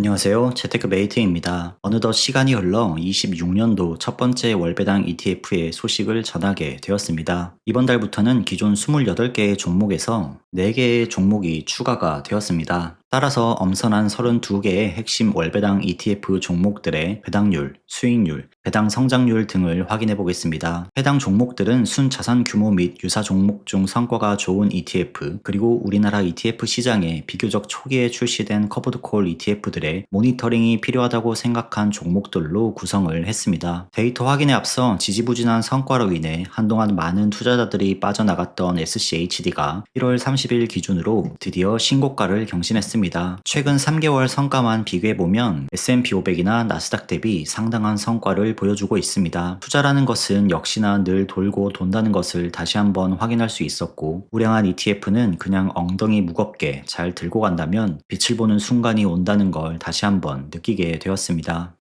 안녕하세요. 재테크 메이트입니다. 어느덧 시간이 흘러 26년도 첫 번째 월배당 ETF의 소식을 전하게 되었습니다. 이번 달부터는 기존 28개의 종목에서 4개의 종목이 추가가 되었습니다. 따라서 엄선한 32개의 핵심 월배당 ETF 종목들의 배당률, 수익률, 배당 성장률 등을 확인해 보겠습니다. 해당 종목들은 순자산 규모 및 유사 종목 중 성과가 좋은 ETF, 그리고 우리나라 ETF 시장에 비교적 초기에 출시된 커버드콜 ETF들의 모니터링이 필요하다고 생각한 종목들로 구성을 했습니다. 데이터 확인에 앞서 지지부진한 성과로 인해 한동안 많은 투자자들이 빠져나갔던 SCHD가 1월 30일 기준으로 드디어 신고가를 경신했습니다. 최근 3개월 성과만 비교해보면 S&P 500이나 나스닥 대비 상당한 성과를 보여주고 있습니다. 투자라는 것은 역시나 늘 돌고 돈다는 것을 다시 한번 확인할 수 있었고, 우량한 ETF는 그냥 엉덩이 무겁게 잘 들고 간다면 빛을 보는 순간이 온다는 걸 다시 한번 느끼게 되었습니다.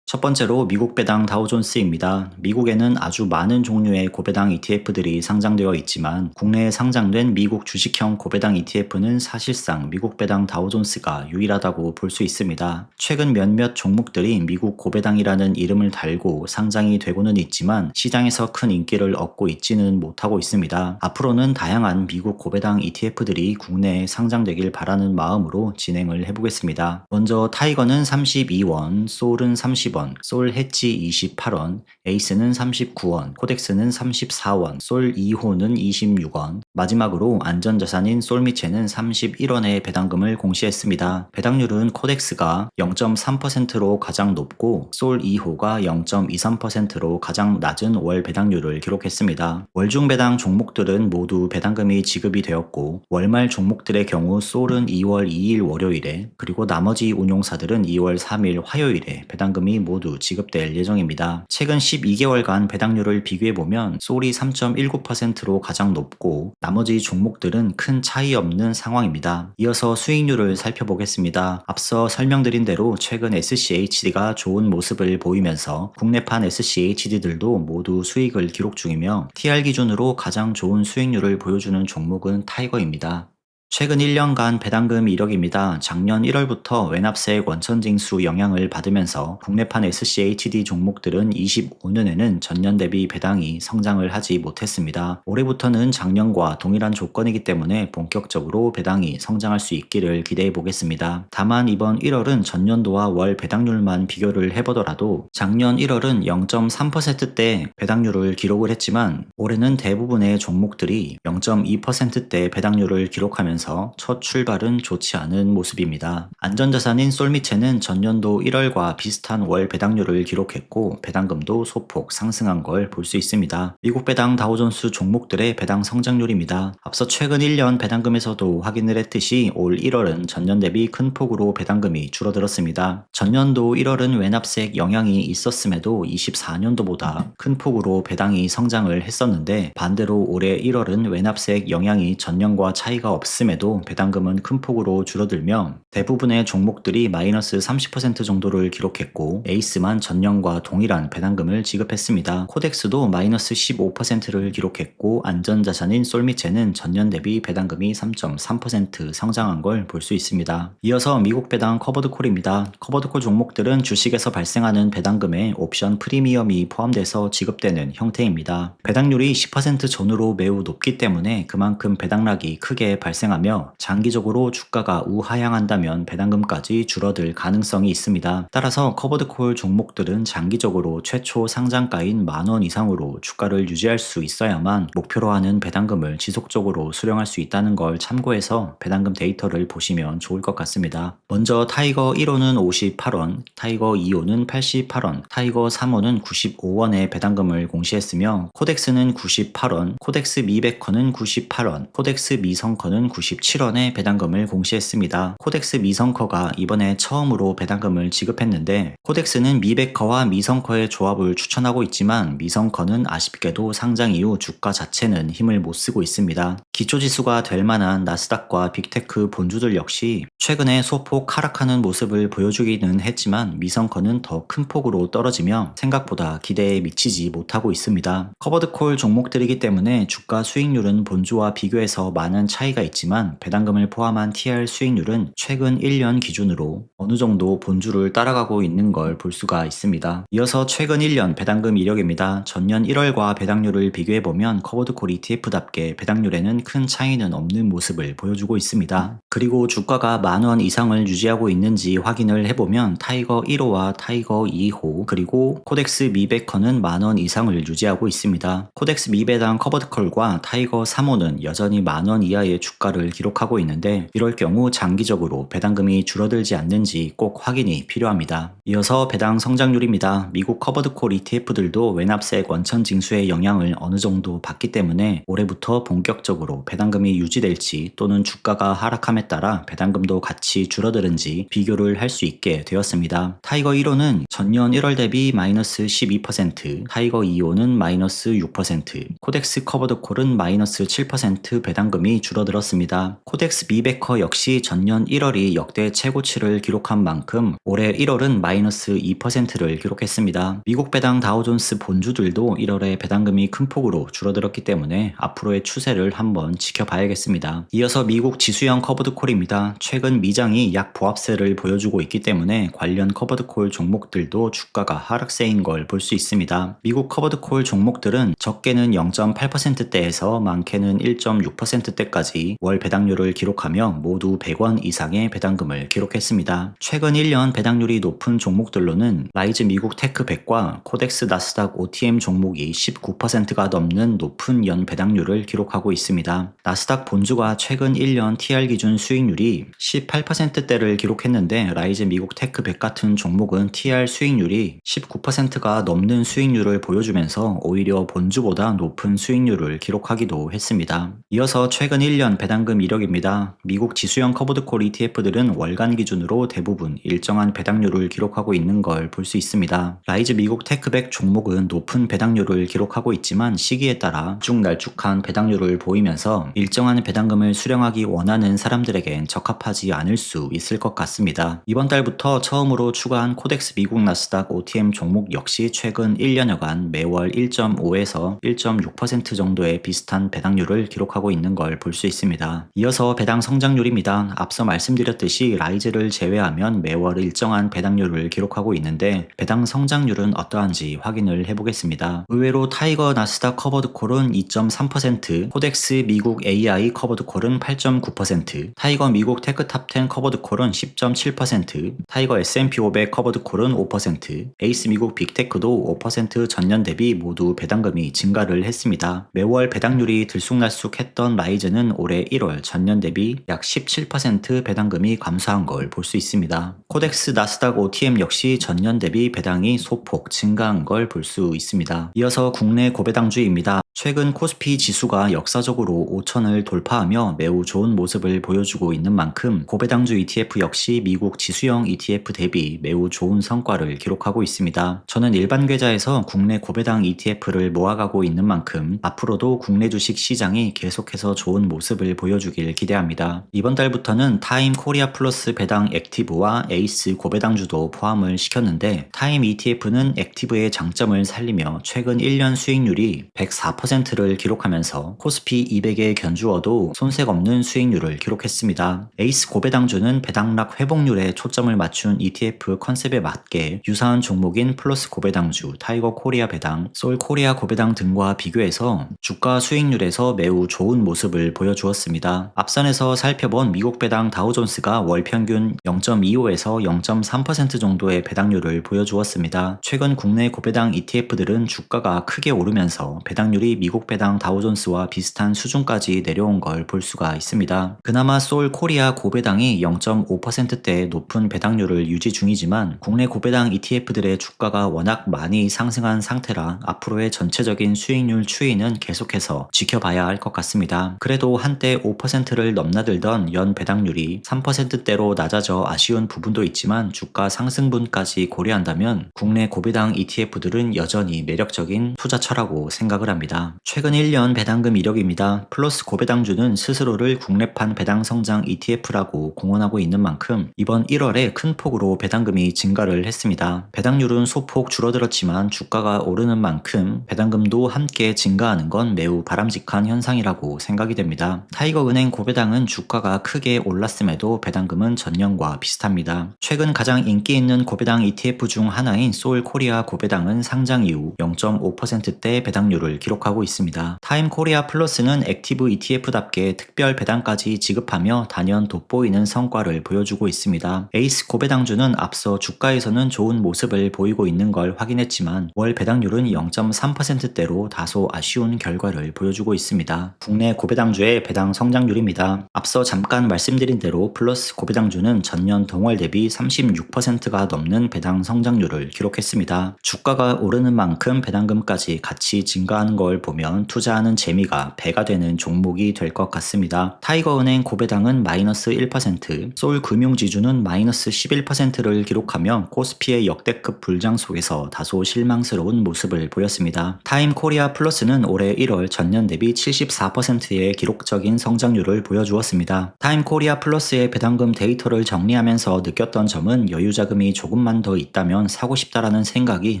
첫 번째로 미국 배당 다우존스입니다. 미국에는 아주 많은 종류의 고배당 ETF들이 상장되어 있지만 국내에 상장된 미국 주식형 고배당 ETF는 사실상 미국 배당 다우존스가 유일하다고 볼 수 있습니다. 최근 몇몇 종목들이 미국 고배당이라는 이름을 달고 상장이 되고는 있지만 시장에서 큰 인기를 얻고 있지는 못하고 있습니다. 앞으로는 다양한 미국 고배당 ETF들이 국내에 상장되길 바라는 마음으로 진행을 해보겠습니다. 먼저 타이거는 32원, 소울은 30원, 솔 해치 28원, 에이스는 39원, 코덱스는 34원, 솔 2호는 26원, 마지막으로 안전자산인 솔미체는 31원의 배당금을 공시했습니다. 배당률은 코덱스가 0.3%로 가장 높고 솔 2호가 0.23%로 가장 낮은 월 배당률을 기록했습니다. 월중 배당 종목들은 모두 배당금이 지급이 되었고, 월말 종목들의 경우 솔은 2월 2일 월요일에, 그리고 나머지 운용사들은 2월 3일 화요일에 배당금이 모두 지급될 예정입니다. 최근 12개월간 배당률을 비교해보면 솔이 3.19%로 가장 높고 나머지 종목들은 큰 차이 없는 상황입니다. 이어서 수익률을 살펴보겠습니다. 앞서 설명드린 대로 최근 SCHD가 좋은 모습을 보이면서 국내판 SCHD들도 모두 수익을 기록 중이며 TR 기준으로 가장 좋은 수익률을 보여주는 종목은 타이거입니다. 최근 1년간 배당금 이력입니다. 작년 1월부터 외납세액 원천징수 영향을 받으면서 국내판 SCHD 종목들은 25년에는 전년 대비 배당이 성장을 하지 못했습니다. 올해부터는 작년과 동일한 조건이기 때문에 본격적으로 배당이 성장할 수 있기를 기대해 보겠습니다. 다만 이번 1월은 전년도와 월 배당률만 비교를 해보더라도 작년 1월은 0.3%대 배당률을 기록을 했지만 올해는 대부분의 종목들이 0.2%대 배당률을 기록하면서 첫 출발은 좋지 않은 모습입니다. 안전자산인 솔미체는 전년도 1월과 비슷한 월 배당률을 기록했고 배당금도 소폭 상승한 걸 볼 수 있습니다. 미국 배당 다우존스 종목들의 배당 성장률입니다. 앞서 최근 1년 배당금에서도 확인을 했듯이 올 1월은 전년 대비 큰 폭으로 배당금이 줄어들었습니다. 전년도 1월은 외납세액 영향이 있었음에도 24년도보다 큰 폭으로 배당이 성장을 했었는데, 반대로 올해 1월은 외납세액 영향이 전년과 차이가 없음에도 배당금은 큰 폭으로 줄어들며 대부분의 종목들이 마이너스 30% 정도를 기록했고 에이스만 전년과 동일한 배당금을 지급했습니다. 코덱스도 마이너스 15%를 기록했고 안전자산인 솔미체는 전년 대비 배당금이 3.3% 성장한 걸 볼 수 있습니다. 이어서 미국 배당 커버드콜입니다. 커버드콜 종목들은 주식에서 발생하는 배당금에 옵션 프리미엄이 포함돼서 지급되는 형태입니다. 배당률이 10% 전후로 매우 높기 때문에 그만큼 배당락이 크게 발생합니다. 장기적으로 주가가 우하향한다면 배당금까지 줄어들 가능성이 있습니다. 따라서 커버드콜 종목들은 장기적으로 최초 상장가인 만원 이상으로 주가를 유지할 수 있어야만 목표로 하는 배당금을 지속적으로 수령할 수 있다는 걸 참고해서 배당금 데이터를 보시면 좋을 것 같습니다. 먼저 타이거 1호는 58원, 타이거 2호는 88원, 타이거 3호는 95원의 배당금을 공시했으며 코덱스는 98원, 코덱스 미베커는 98원, 코덱스 미성커는 97원의 배당금을 공시했습니다. 코덱스 미성커가 이번에 처음으로 배당금을 지급했는데, 코덱스는 미베커와 미성커의 조합을 추천하고 있지만 미성커는 아쉽게도 상장 이후 주가 자체는 힘을 못 쓰고 있습니다. 기초지수가 될 만한 나스닥과 빅테크 본주들 역시 최근에 소폭 하락하는 모습을 보여주기는 했지만 미성커는 더 큰 폭으로 떨어지며 생각보다 기대에 미치지 못하고 있습니다. 커버드콜 종목들이기 때문에 주가 수익률은 본주와 비교해서 많은 차이가 있지만 있지만 배당금을 포함한 TR 수익률은 최근 1년 기준으로 어느 정도 본주를 따라가고 있는 걸 볼 수가 있습니다. 이어서 최근 1년 배당금 이력입니다. 전년 1월과 배당률을 비교해보면 커버드콜 ETF답게 배당률에는 큰 차이는 없는 모습을 보여주고 있습니다. 그리고 주가가 10,000원 이상을 유지하고 있는지 확인을 해보면 타이거 1호와 타이거 2호 그리고 코덱스 미배커는 10,000원 이상을 유지하고 있습니다. 코덱스 미배당 커버드콜과 타이거 3호는 여전히 10,000원 이하의 주가를 기록하고 있는데 이럴 경우 장기적으로 배당금이 줄어들지 않는지 꼭 확인이 필요합니다. 이어서 배당 성장률입니다. 미국 커버드콜 ETF들도 외납세액 원천 징수의 영향을 어느 정도 받기 때문에 올해부터 본격적으로 배당금이 유지될지 또는 주가가 하락함에 따라 배당금도 같이 줄어드는지 비교를 할 수 있게 되었습니다. 타이거 1호는 전년 1월 대비 마이너스 12%, 타이거 2호는 마이너스 6%, 코덱스 커버드콜은 마이너스 7% 배당금이 줄어들었습니다. 코덱스 미베커 역시 전년 1월이 역대 최고치를 기록한 만큼 올해 1월은 마이너스 2%를 기록했습니다. 미국 배당 다우존스 본주들도 1월에 배당금이 큰 폭으로 줄어들었기 때문에 앞으로의 추세를 한번 지켜봐야겠습니다. 이어서 미국 지수형 커버드콜입니다. 최근 미장이 약 보합세를 보여주고 있기 때문에 관련 커버드콜 종목들도 주가가 하락세인 걸 볼 수 있습니다. 미국 커버드콜 종목들은 적게는 0.8%대에서 많게는 1.6%대까지 월 배당률을 기록하며 모두 100원 이상의 배당금을 기록했습니다. 최근 1년 배당률이 높은 종목들로는 라이즈 미국 테크 100과 코덱스 나스닥 OTM 종목이 19%가 넘는 높은 연 배당률을 기록하고 있습니다. 나스닥 본주가 최근 1년 TR 기준 수익률이 18%대를 기록했는데 라이즈 미국 테크 100 같은 종목은 TR 수익률이 19%가 넘는 수익률을 보여주면서 오히려 본주보다 높은 수익률을 기록하기도 했습니다. 이어서 최근 1년 배당금 이력입니다. 미국 지수형 커버드콜 ETF들은 월간 기준으로 대부분 일정한 배당률을 기록하고 있는 걸 볼 수 있습니다. 라이즈 미국 테크 100 종목은 높은 배당률을 기록하고 있지만 시기에 따라 쭉날쭉한 배당률을 보이면서 일정한 배당금을 수령하기 원하는 사람들에겐 적합하지 않을 수 있을 것 같습니다. 이번 달부터 처음으로 추가한 코덱스 미국 나스닥 OTM 종목 역시 최근 1년여간 매월 1.5에서 1.6% 정도의 비슷한 배당률을 기록하고 있는 걸 볼 수 있습니다. 이어서 배당 성장률입니다. 앞서 말씀드렸듯이 라이즈를 제외하면 매월 일정한 배당률을 기록하고 있는데 배당 성장률은 어떠한지 확인을 해보겠습니다. 의외로 타이거 나스닥 커버드콜은 2.3%, 코덱스 미국 AI 커버드콜은 8.9%, 타이거 미국 테크탑10 커버드콜은 10.7%, 타이거 S&P 500 커버드콜은 5%, 에이스 미국 빅테크도 5% 전년 대비 모두 배당금이 증가를 했습니다. 매월 배당률이 들쑥날쑥했던 라이즈는 올해 1월 전년 대비 약 17% 배당금이 감소한 걸 볼 수 있습니다. 코덱스 나스닥 OTM 역시 전년 대비 배당이 소폭 증가한 걸 볼 수 있습니다. 이어서 국내 고배당주입니다. 최근 코스피 지수가 역사적으로 5천을 돌파하며 매우 좋은 모습을 보여주고 있는 만큼 고배당주 ETF 역시 미국 지수형 ETF 대비 매우 좋은 성과를 기록하고 있습니다. 저는 일반 계좌에서 국내 고배당 ETF를 모아가고 있는 만큼 앞으로도 국내 주식 시장이 계속해서 좋은 모습을 보여주길 기대합니다. 이번 달부터는 타임 코리아 플러스 배당 액티브와 에이스 고배당주도 포함을 시켰는데 타임 ETF는 액티브의 장점을 살리며 최근 1년 수익률이 104%를 기록하면서 코스피 200에 견주어도 손색 없는 수익률을 기록했습니다. 에이스 고배당주는 배당락 회복률에 초점을 맞춘 ETF 컨셉에 맞게 유사한 종목인 플러스 고배당주, 타이거 코리아 배당, 솔 코리아 고배당 등과 비교해서 주가 수익률에서 매우 좋은 모습을 보여주었습니다. 앞선에서 살펴본 미국 배당 다우존스가 월 평균 0.25에서 0.3% 정도의 배당률을 보여주었습니다. 최근 국내 고배당 ETF들은 주가가 크게 오르면서 배당률이 미국 배당 다우존스와 비슷한 수준까지 내려온 걸 볼 수가 있습니다. 그나마 솔 코리아 고배당이 0.5%대의 높은 배당률을 유지 중이지만 국내 고배당 ETF들의 주가가 워낙 많이 상승한 상태라 앞으로의 전체적인 수익률 추이는 계속해서 지켜봐야 할 것 같습니다. 그래도 한때 5%를 넘나들던 연 배당률이 3%대로 낮아져 아쉬운 부분도 있지만 주가 상승분까지 고려한다면 국내 고배당 ETF들은 여전히 매력적인 투자처라고 생각을 합니다. 있습니다. 최근 1년 배당금 이력입니다. 플러스 고배당주는 스스로를 국내판 배당 성장 ETF라고 공언하고 있는 만큼 이번 1월에 큰 폭으로 배당금이 증가를 했습니다. 배당률은 소폭 줄어들었지만 주가가 오르는 만큼 배당금도 함께 증가하는 건 매우 바람직한 현상이라고 생각이 됩니다. 타이거은행 고배당은 주가가 크게 올랐음에도 배당금은 전년과 비슷합니다. 최근 가장 인기 있는 고배당 ETF 중 하나인 소울코리아 고배당은 상장 이후 0.5%대 배당률을 기록하고 있습니다. 타임코리아 플러스는 액티브 ETF답게 특별 배당까지 지급하며 단연 돋보이는 성과를 보여주고 있습니다. 에이스 고배당주는 앞서 주가에서는 좋은 모습을 보이고 있는 걸 확인했지만 월 배당률은 0.3%대로 다소 아쉬운 결과를 보여주고 있습니다. 국내 고배당주의 배당 성장률입니다. 앞서 잠깐 말씀드린 대로 플러스 고배당주는 전년 동월 대비 36%가 넘는 배당 성장률을 기록했습니다. 주가가 오르는 만큼 배당금까지 같이 증가하는 걸 보면 투자하는 재미가 배가 되는 종목이 될 것 같습니다. 타이거은행 고배당은 마이너스 1%, 소울금융지주는 마이너스 11%를 기록하며 코스피의 역대급 불장 속에서 다소 실망스러운 모습을 보였습니다. 타임코리아 플러스는 올해 1월 전년 대비 74%의 기록적인 성장률을 보여주었습니다. 타임코리아 플러스의 배당금 데이터를 정리하면서 느꼈던 점은 여유자금이 조금만 더 있다면 사고 싶다라는 생각이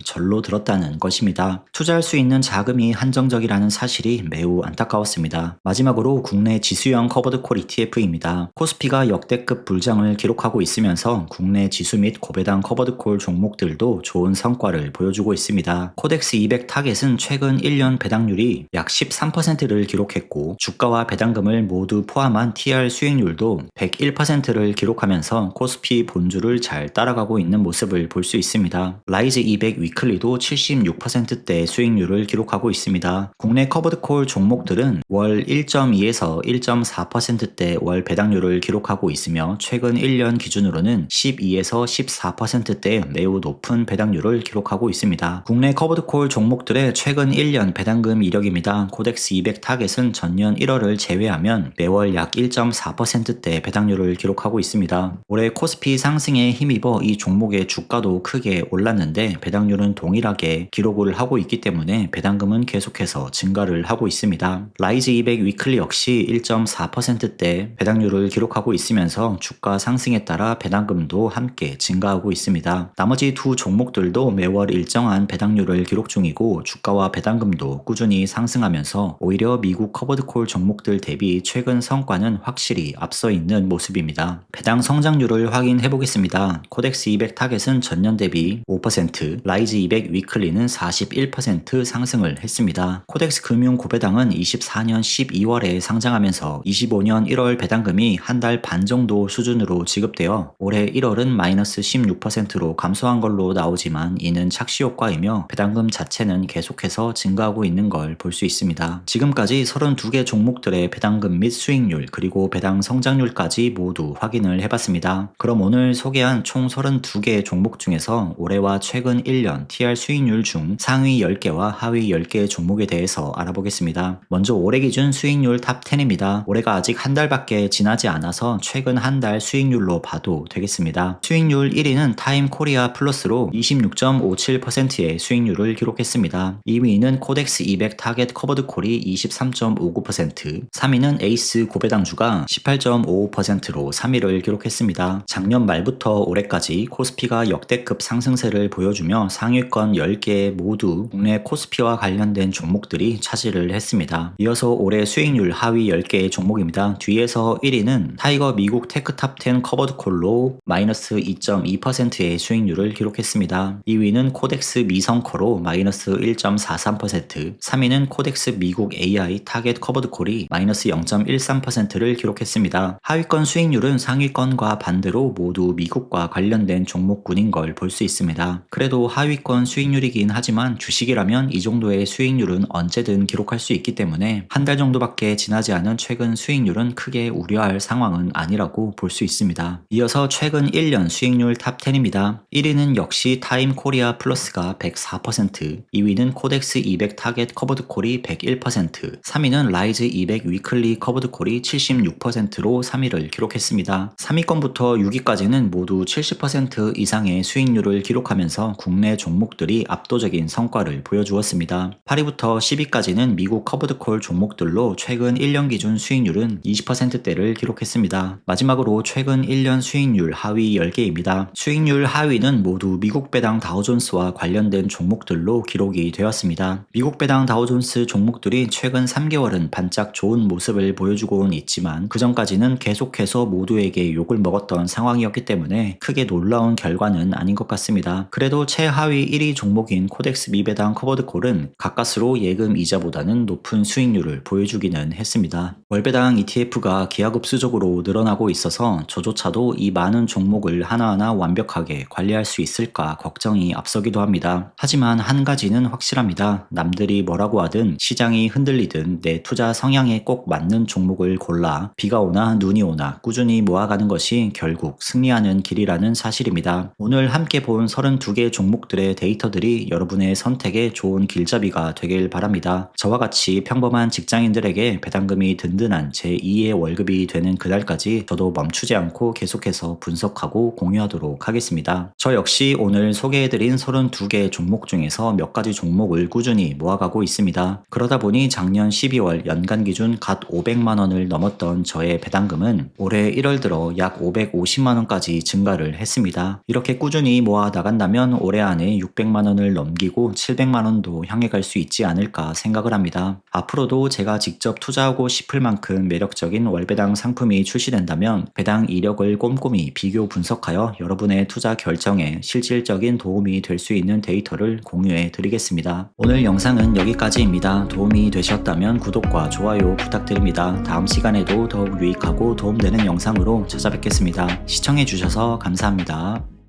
절로 들었다는 것입니다. 투자할 수 있는 자금이 한정적이라는 사실이 매우 안타까웠습니다. 마지막으로 국내 지수형 커버드콜 ETF입니다. 코스피가 역대급 불장을 기록하고 있으면서 국내 지수 및 고배당 커버드콜 종목들도 좋은 성과를 보여주고 있습니다. 코덱스 200 타겟은 최근 1년 배당률이 약 13%를 기록했고 주가와 배당금을 모두 포함한 TR 수익률도 101%를 기록하면서 코스피 본주를 잘 따라가고 있는 모습을 볼 수 있습니다. 라이즈 200 위클리도 76%대 수익률을 기록하고 있습니다. 국내 커버드콜 종목들은 월 1.2에서 1.4%대 월 배당률을 기록하고 있으며 최근 1년 기준으로는 12에서 14%대 매우 높은 배당률을 기록하고 있습니다. 국내 커버드콜 종목들의 최근 1년 배당금 이력입니다. 코덱스 200 타겟은 전년 1월을 제외하면 매월 약 1.4%대 배당률을 기록하고 있습니다. 올해 코스피 상승에 힘입어 이 종목의 주가도 크게 올랐는데 배당률은 동일하게 기록을 하고 있기 때문에 배당금은 계속해서 증가를 하고 있습니다. 라이즈 200 위클리 역시 1.4%대 배당률을 기록하고 있으면서 주가 상승에 따라 배당금도 함께 증가하고 있습니다. 나머지 두 종목들도 매월 일정한 배당률을 기록 중이고 주가와 배당금도 꾸준히 상승하면서 오히려 미국 커버드콜 종목들 대비 최근 성과는 확실히 앞서 있는 모습입니다. 배당 성장률을 확인해 보겠습니다. 코덱스 200 타겟은 전년 대비 5%, 라이즈 200 위클리는 41% 상승을 했습니다. 코덱스 금융 고배당은 24년 12월에 상장하면서 25년 1월 배당금이 한 달 반 정도 수준으로 지급되어 올해 1월은 마이너스 16%로 감소한 걸로 나오지만 이는 착시 효과이며 배당금 자체는 계속해서 증가하고 있는 걸 볼 수 있습니다. 지금까지 32개 종목들의 배당금 및 수익률 그리고 배당 성장률까지 모두 확인을 해봤습니다. 그럼 오늘 소개한 총 32개 종목 중에서 올해와 최근 1년 TR 수익률 중 상위 10개와 하위 10개 종목에 대해서 알아보겠습니다. 먼저 올해 기준 수익률 탑 10입니다. 올해가 아직 한 달밖에 지나지 않아서 최근 한 달 수익률로 봐도 되겠습니다. 수익률 1위는 타임코리아 플러스로 26.57%의 수익률을 기록했습니다. 2위는 코덱스 200 타겟 커버드콜이 23.59%, 3위는 에이스 고배당주가 18.55%로 3위를 기록했습니다. 작년 말부터 올해까지 코스피가 역대급 상승세를 보여주며 상위권 10개 모두 국내 코스피와 관련된 종목들이 차지를 했습니다. 이어서 올해 수익률 하위 10개의 종목입니다. 뒤에서 1위는 타이거 미국 테크탑 10 커버드콜로 마이너스 2.2%의 수익률을 기록했습니다. 2위는 코덱스 미성커로 마이너스 1.43%, 3위는 코덱스 미국 AI 타겟 커버드콜이 마이너스 0.13%를 기록했습니다. 하위권 수익률은 상위권과 반대로 모두 미국과 관련된 종목군인 걸 볼 수 있습니다. 그래도 하위권 수익률이긴 하지만 주식이라면 이 정도의 수익률은 언제든 기록할 수 있기 때문에 한 달 정도밖에 지나지 않은 최근 수익률은 크게 우려할 상황은 아니라고 볼 수 있습니다. 이어서 최근 1년 수익률 탑 10입니다. 1위는 역시 타임코리아 플러스가 104%, 2위는 코덱스 200 타겟 커버드콜이 101%, 3위는 라이즈 200 위클리 커버드콜이 76%로 3위를 기록했습니다. 3위권부터 6위까지는 모두 70% 이상의 수익률을 기록하면서 국내 종목들이 압도적인 성과를 보여주었습니다. 8위부터 1위부터 10위까지는 미국 커브드콜 종목들로 최근 1년 기준 수익률은 20%대를 기록했습니다. 마지막으로 최근 1년 수익률 하위 10개입니다. 수익률 하위는 모두 미국 배당 다우존스와 관련된 종목들로 기록이 되었습니다. 미국 배당 다우존스 종목들이 최근 3개월은 반짝 좋은 모습을 보여주고는 있지만 그 전까지는 계속해서 모두에게 욕을 먹었던 상황이었기 때문에 크게 놀라운 결과는 아닌 것 같습니다. 그래도 최하위 1위 종목인 코덱스 미배당 커버드콜은 가까스로 예금 이자보다는 높은 수익률을 보여주기는 했습니다. 월배당 ETF가 기하급수적으로 늘어나고 있어서 저조차도 이 많은 종목을 하나하나 완벽하게 관리할 수 있을까 걱정이 앞서기도 합니다. 하지만 한 가지는 확실합니다. 남들이 뭐라고 하든 시장이 흔들리든 내 투자 성향에 꼭 맞는 종목을 골라 비가 오나 눈이 오나 꾸준히 모아가는 것이 결국 승리하는 길이라는 사실입니다. 오늘 함께 본 32개 종목들의 데이터들이 여러분의 선택에 좋은 길잡이가 되길 바랍니다. 저와 같이 평범한 직장인들에게 배당금이 든든한 제2의 월급이 되는 그날까지 저도 멈추지 않고 계속해서 분석하고 공유하도록 하겠습니다. 저 역시 오늘 소개해드린 32개 종목 중에서 몇 가지 종목을 꾸준히 모아가고 있습니다. 그러다 보니 작년 12월 연간 기준 갓 500만원을 넘었던 저의 배당금은 올해 1월 들어 약 550만원까지 증가를 했습니다. 이렇게 꾸준히 모아 나간다면 올해 안에 600만원을 넘기고 700만원도 향해 갈 수 있지 않을까 생각을 합니다. 앞으로도 제가 직접 투자하고 싶을 만큼 매력적인 월배당 상품이 출시된다면 배당 이력을 꼼꼼히 비교 분석하여 여러분의 투자 결정에 실질적인 도움이 될 수 있는 데이터를 공유해 드리겠습니다. 오늘 영상은 여기까지입니다. 도움이 되셨다면 구독과 좋아요 부탁드립니다. 다음 시간에도 더욱 유익하고 도움되는 영상으로 찾아뵙겠습니다. 시청해 주셔서 감사합니다.